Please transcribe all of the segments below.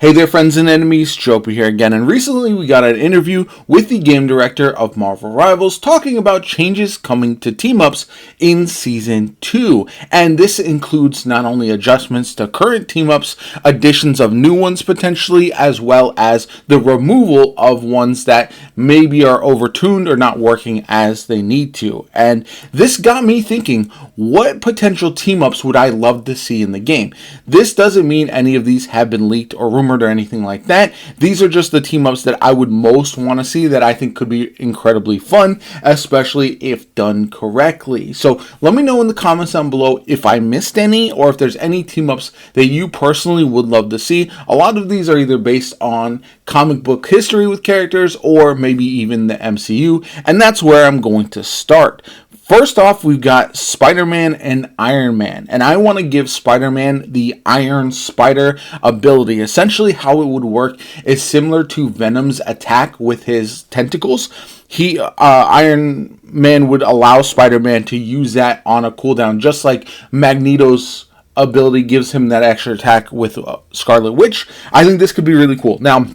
Hey there, friends and enemies, JoPa here again, and recently we got an interview with the game director of Marvel Rivals talking about changes coming to team-ups in Season 2, and this includes not only adjustments to current team-ups, additions of new ones potentially, as well as the removal of ones that maybe are overtuned or not working as they need to. And this got me thinking, what potential team-ups would I love to see in the game? This doesn't mean any of these have been leaked or rumored or anything like that. These are just the team ups that I would most want to see that I think could be incredibly fun, especially if done correctly. So let me know in the comments down below if I missed any or if there's any team ups that you personally would love to see. A lot of these are either based on comic book history with characters or maybe even the MCU, and that's where I'm going to start. First off, we've got Spider-Man and Iron Man, and I want to give Spider-Man the Iron Spider ability. Essentially, how it would work is similar to Venom's attack with his tentacles. Iron Man would allow Spider-Man to use that on a cooldown, just like Magneto's ability gives him that extra attack with Scarlet Witch. I think this could be really cool. Now,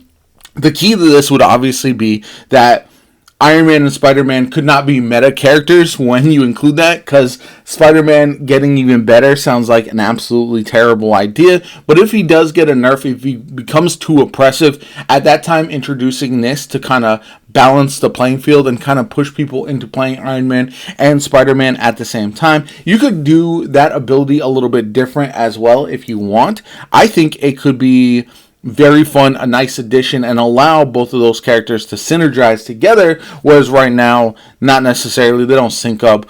the key to this would obviously be that Iron Man and Spider-Man could not be meta characters when you include that, because Spider-Man getting even better sounds like an absolutely terrible idea. But if he does get a nerf, if he becomes too oppressive, at that time introducing this to kind of balance the playing field and kind of push people into playing Iron Man and Spider-Man at the same time, you could do that ability a little bit different as well if you want. I think it could be very fun, a nice addition, and allow both of those characters to synergize together, whereas right now, not necessarily, they don't sync up.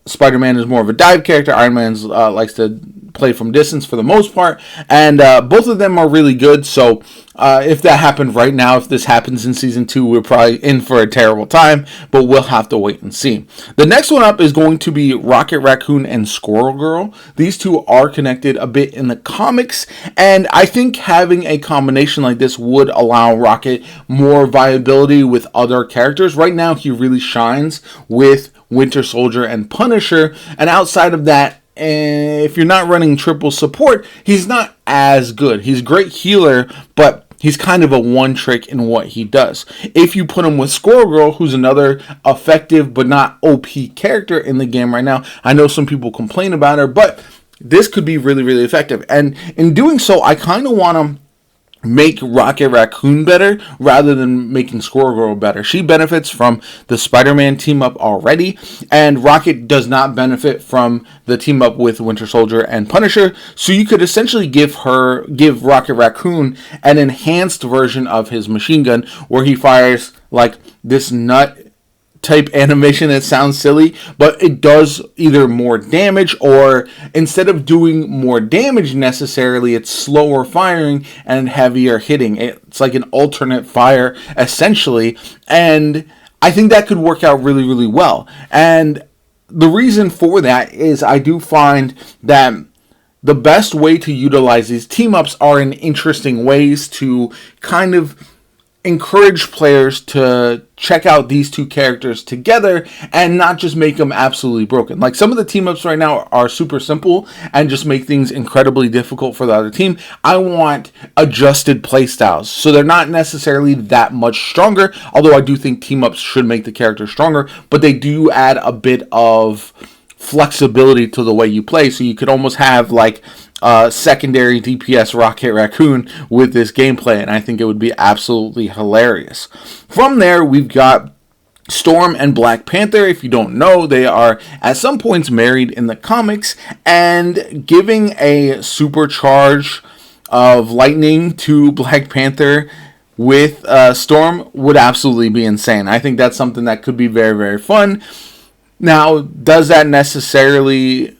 Spider-Man is more of a dive character, Iron Man likes to play from distance for the most part, and both of them are really good. So if that happened right now, if this happens in Season 2, we're probably in for a terrible time, but we'll have to wait and see. The next one up is going to be Rocket Raccoon and Squirrel Girl. These two are connected a bit in the comics, and I think having a combination like this would allow Rocket more viability with other characters. Right now, he really shines with Winter Soldier and Punisher, and outside of that, if you're not running triple support, he's not as good. He's a great healer, but he's kind of a one trick in what he does. If you put him with Squirrel Girl, who's another effective but not OP character in the game right now, I know some people complain about her, but this could be really, really effective. And in doing so, I kind of want to make Rocket Raccoon better rather than making Squirrel Girl better. She benefits from the Spider-Man team up already, and Rocket does not benefit from the team up with Winter Soldier and Punisher. So you could essentially give Rocket Raccoon an enhanced version of his machine gun where he fires like this nut type animation. That sounds silly, but it does either more damage, or instead of doing more damage necessarily, it's slower firing and heavier hitting. It's like an alternate fire essentially, and I think that could work out really, really well. And the reason for that is I do find that the best way to utilize these team ups are in interesting ways to kind of encourage players to check out these two characters together and not just make them absolutely broken. Like some of the team ups right now are super simple and just make things incredibly difficult for the other team. I want adjusted playstyles, so they're not necessarily that much stronger, although I do think team ups should make the character stronger, but they do add a bit of flexibility to the way you play, so you could almost have like secondary DPS Rocket Raccoon with this gameplay, and I think it would be absolutely hilarious. From there, we've got Storm and Black Panther. If you don't know, they are at some points married in the comics, and giving a supercharge of lightning to Black Panther with Storm would absolutely be insane. I think that's something that could be very, very fun. Now, does that necessarily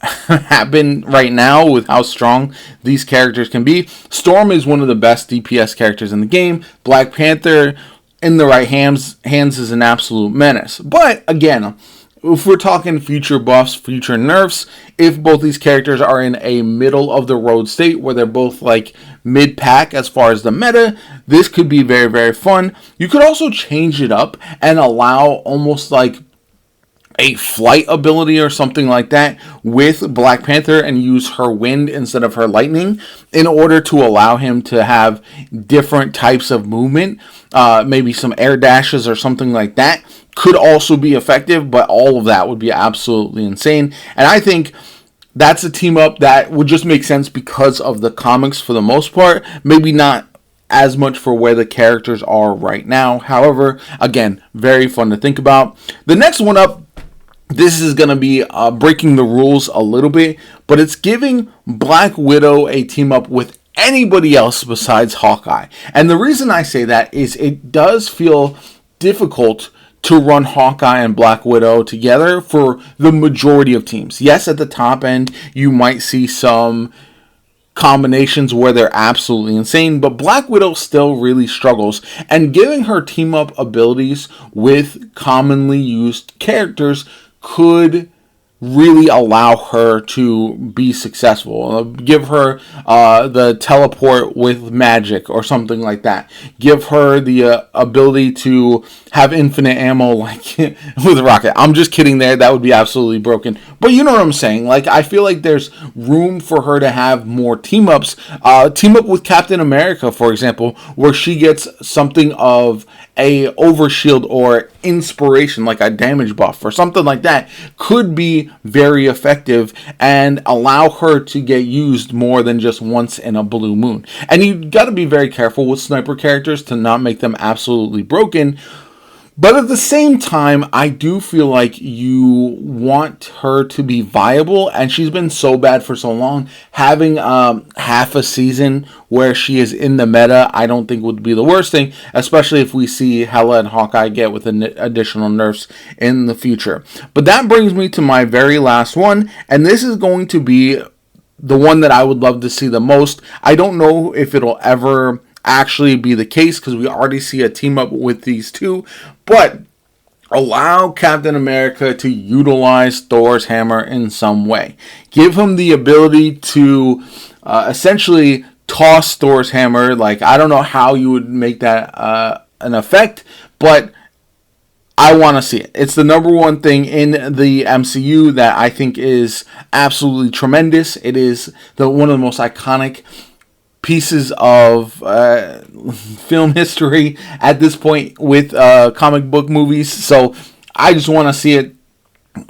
happen right now with how strong these characters can be? Storm is one of the best DPS characters in the game. Black Panther, in the right hands is an absolute menace. But again, if we're talking future buffs, future nerfs, if both these characters are in a middle of the road state where they're both like mid-pack as far as the meta, this could be very, very fun. You could also change it up and allow almost like a flight ability or something like that with Black Panther and use her wind instead of her lightning in order to allow him to have different types of movement. Maybe some air dashes or something like that could also be effective, but all of that would be absolutely insane. And I think that's a team up that would just make sense because of the comics for the most part. Maybe not as much for where the characters are right now. However, again, very fun to think about. The next one up, this is going to be breaking the rules a little bit, but it's giving Black Widow a team up with anybody else besides Hawkeye. And the reason I say that is it does feel difficult to run Hawkeye and Black Widow together for the majority of teams. Yes, at the top end, you might see some combinations where they're absolutely insane, but Black Widow still really struggles, and giving her team up abilities with commonly used characters could really allow her to be successful. Give her the teleport with magic or something like that. Give her the ability to have infinite ammo like with Rocket. I'm just kidding there. That would be absolutely broken. But you know what I'm saying. Like, I feel like there's room for her to have more team-ups. Team up with Captain America, for example, where she gets something of a overshield or inspiration, like a damage buff or something like that, could be very effective and allow her to get used more than just once in a blue moon. And you got to be very careful with sniper characters to not make them absolutely broken. But at the same time, I do feel like you want her to be viable, and she's been so bad for so long. Having half a season where she is in the meta, I don't think would be the worst thing, especially if we see Hela and Hawkeye get with additional nerfs in the future. But that brings me to my very last one, and this is going to be the one that I would love to see the most. I don't know if it'll ever actually be the case because we already see a team up with these two, but allow Captain America to utilize Thor's hammer in some way. Give him the ability to essentially toss Thor's hammer. Like, I don't know how you would make that an effect, but I want to see it. It's the number one thing in the MCU that I think is absolutely tremendous. It is one of the most iconic pieces of film history at this point with comic book movies. So I just want to see it.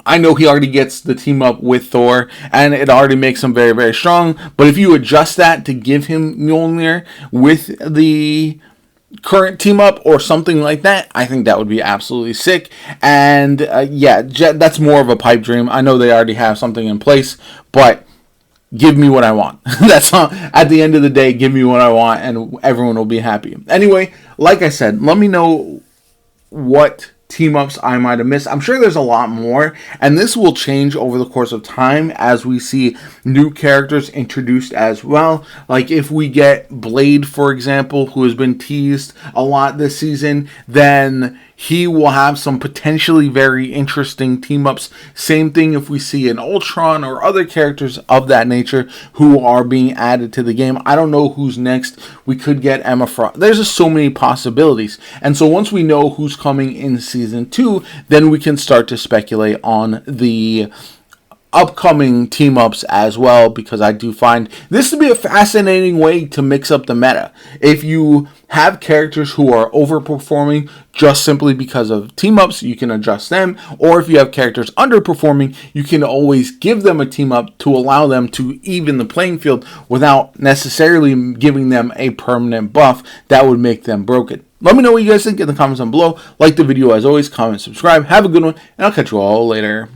I know he already gets the team up with Thor, and it already makes him very, very strong. But if you adjust that to give him Mjolnir with the current team up or something like that, I think that would be absolutely sick. And yeah, that's more of a pipe dream. I know they already have something in place, but give me what I want. That's all. At the end of the day, give me what I want and everyone will be happy. Anyway, like I said, let me know what team-ups I might have missed. I'm sure there's a lot more, and this will change over the course of time as we see new characters introduced as well. Like if we get Blade, for example, who has been teased a lot this season, then he will have some potentially very interesting team-ups. Same thing if we see an Ultron or other characters of that nature who are being added to the game. I don't know who's next. We could get Emma Frost. There's just so many possibilities. And so once we know who's coming in Season 2, then we can start to speculate on the upcoming team-ups as well, because I do find this to be a fascinating way to mix up the meta. If you have characters who are overperforming just simply because of team-ups, you can adjust them, or if you have characters underperforming, you can always give them a team-up to allow them to even the playing field without necessarily giving them a permanent buff that would make them broken. Let me know what you guys think in the comments down below. Like the video as always, comment, subscribe, have a good one, and I'll catch you all later.